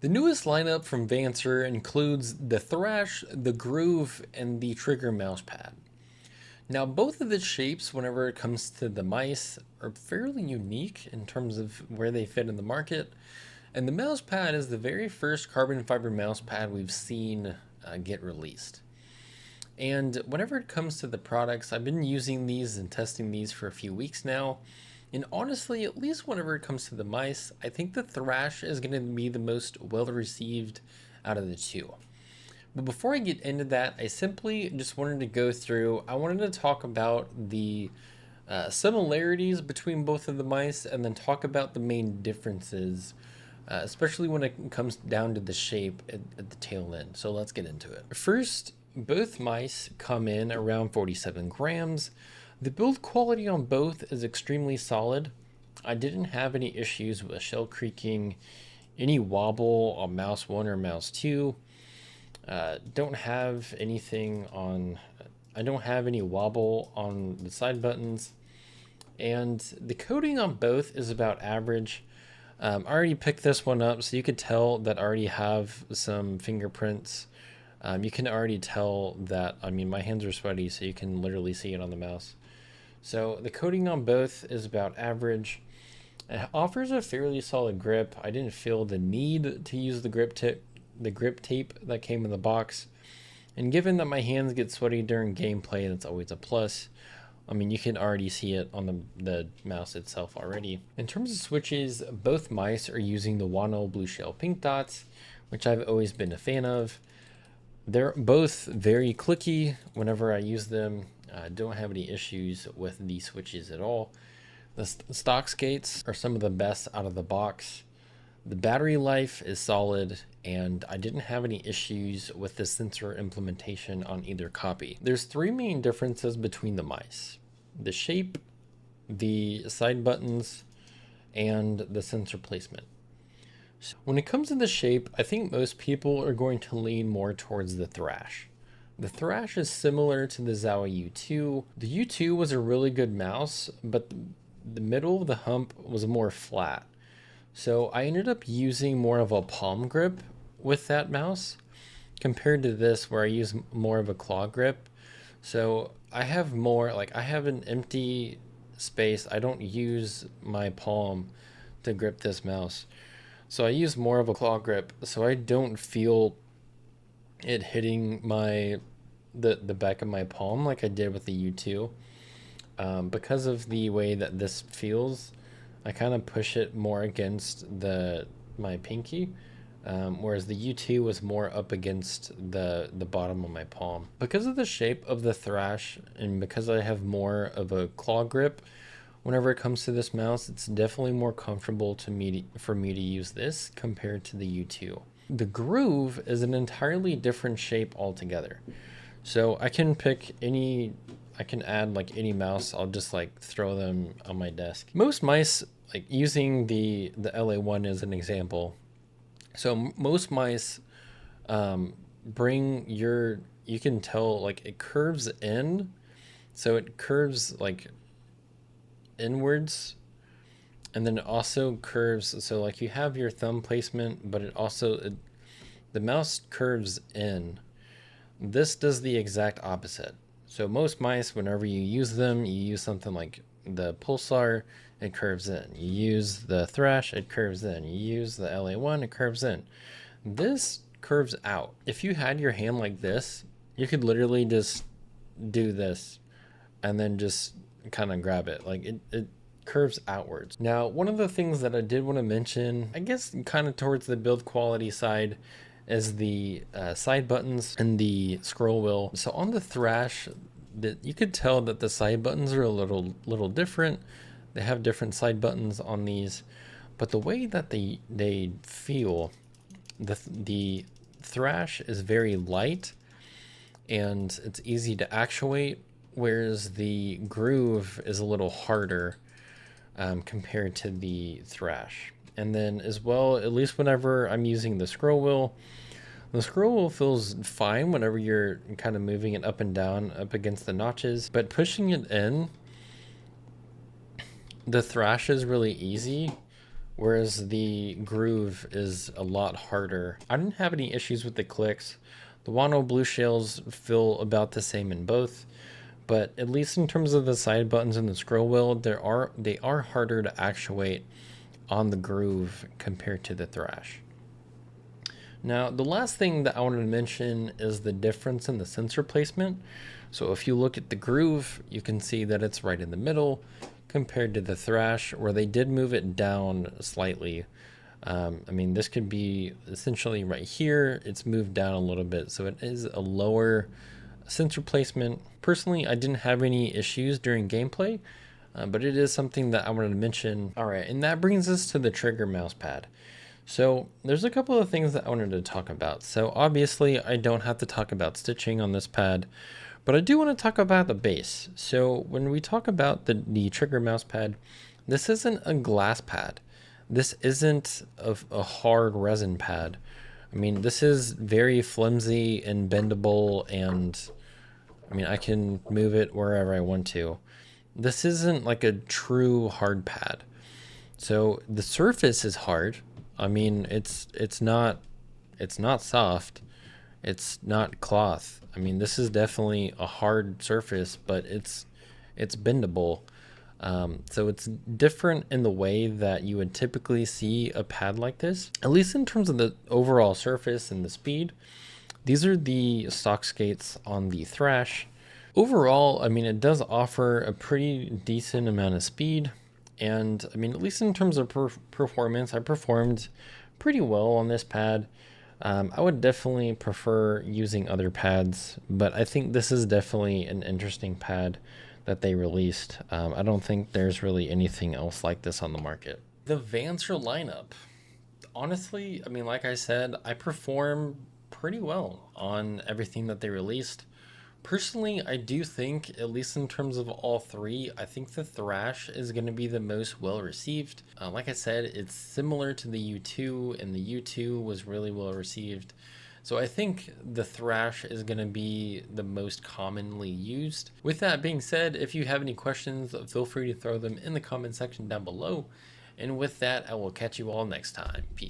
The newest lineup from Vancer includes the Thrash, the Groove, and the Trigger mousepad. Now, both of the shapes, whenever it comes to the mice, are fairly unique in terms of where they fit in the market. And the mousepad is the very first carbon fiber mousepad we've seen get released. And whenever it comes to the products, I've been using these and testing these for a few weeks now. And honestly, at least whenever it comes to the mice, I think the Thrash is going to be the most well received out of the two. But before I get into that, I simply just wanted to go through, I wanted to talk about the similarities between both of the mice and then talk about the main differences, especially when it comes down to the shape at the tail end. So let's get into it. First, both mice come in around 47 grams. The build quality on both is extremely solid. I didn't have any issues with shell creaking, any wobble on mouse 1 or mouse 2. Don't have anything on, I don't have any wobble on the side buttons. And the coating on both is about average. I already picked this one up, so you could tell that I already have some fingerprints. You can already tell that, I mean, my hands are sweaty, so you can literally see it on the mouse. So the coating on both is about average. It offers a fairly solid grip. I didn't feel the need to use the grip tape that came in the box. And given that my hands get sweaty during gameplay, that's always a plus. I mean, you can already see it on the mouse itself already. In terms of switches, both mice are using the Wano Blue Shell Pink Dots, which I've always been a fan of. They're both very clicky whenever I use them. Don't have any issues with the switches at all. The stock skates are some of the best out of the box. The battery life is solid, and I didn't have any issues with the sensor implementation on either copy. There's three main differences between the mice: the shape, the side buttons, and the sensor placement. So when it comes to the shape, I think most people are going to lean more towards the Thrash. The Thrash is similar to the Zawa U2. The U2 was a really good mouse, but the middle of the hump was more flat. So I ended up using more of a palm grip with that mouse compared to this where I use more of a claw grip. So I have more, like I have an empty space. I don't use my palm to grip this mouse. So I use more of a claw grip so I don't feel it hitting the back of my palm like I did with the U2. Because of the way that this feels, I kind of push it more against my pinky, whereas the U2 was more up against the bottom of my palm. Because of the shape of the Thrash and because I have more of a claw grip, whenever it comes to this mouse, it's definitely more comfortable for me to use this compared to the U2. The Groove is an entirely different shape altogether. So I can add like any mouse. I'll just like throw them on my desk. Most mice, like using the LA1 as an example. So most mice you can tell like it curves in. So it curves like inwards, and then it also curves, so like you have your thumb placement, but the mouse curves in. This does the exact opposite. So most mice, whenever you use them, you use something like the Pulsar, it curves in. You use the Thrash, it curves in. You use the LA1, it curves in. This curves out. If you had your hand like this, you could literally just do this and then just kind of grab it. Like it curves outwards. Now, one of the things that I did want to mention, I guess kind of towards the build quality side, is the side buttons and the scroll wheel. So on the Thrash, you could tell that the side buttons are a little different. They have different side buttons on these, but the way that they feel, the Thrash is very light and it's easy to actuate, whereas the Groove is a little harder compared to the Thrash. And then as well, at least whenever I'm using the scroll wheel, the scroll wheel feels fine whenever you're kind of moving it up and down up against the notches, but pushing it in, the Thrash is really easy. whereas the groove is a lot harder. I didn't have any issues with the clicks. The Wano blue shells feel about the same in both, but at least in terms of the side buttons and the scroll wheel, they are harder to actuate on the groove compared to the Thrash. Now, the last thing that I wanted to mention is the difference in the sensor placement. So if you look at the groove, you can see that it's right in the middle compared to the Thrash, where they did move it down slightly. I mean, this could be essentially right here. It's moved down a little bit, so it is a lower sensor placement. Personally, I didn't have any issues during gameplay, but it is something that I wanted to mention. All right, and that brings us to the trigger mouse pad. So there's a couple of things that I wanted to talk about. So obviously I don't have to talk about stitching on this pad, but I do want to talk about the base. So when we talk about the trigger mouse pad, this isn't a glass pad. This isn't a hard resin pad. I mean, this is very flimsy and bendable, and I mean, I can move it wherever I want to. This isn't like a true hard pad. So the surface is hard. I mean, it's not soft. It's not cloth. I mean, this is definitely a hard surface, but it's bendable. So it's different in the way that you would typically see a pad like this, at least in terms of the overall surface and the speed. These are the stock skates on the Thrash. Overall, I mean, it does offer a pretty decent amount of speed. And I mean, at least in terms of performance, I performed pretty well on this pad. I would definitely prefer using other pads, but I think this is definitely an interesting pad that they released. I don't think there's really anything else like this on the market. The Vancer lineup. Honestly, I mean, like I said, I perform pretty well on everything that they released. Personally, I do think, at least in terms of all three, I think the Thrash is going to be the most well received. Like I said, it's similar to the U2, and the U2 was really well received. So I think the Thrash is going to be the most commonly used. With that being said, if you have any questions, feel free to throw them in the comment section down below. And with that, I will catch you all next time. Peace.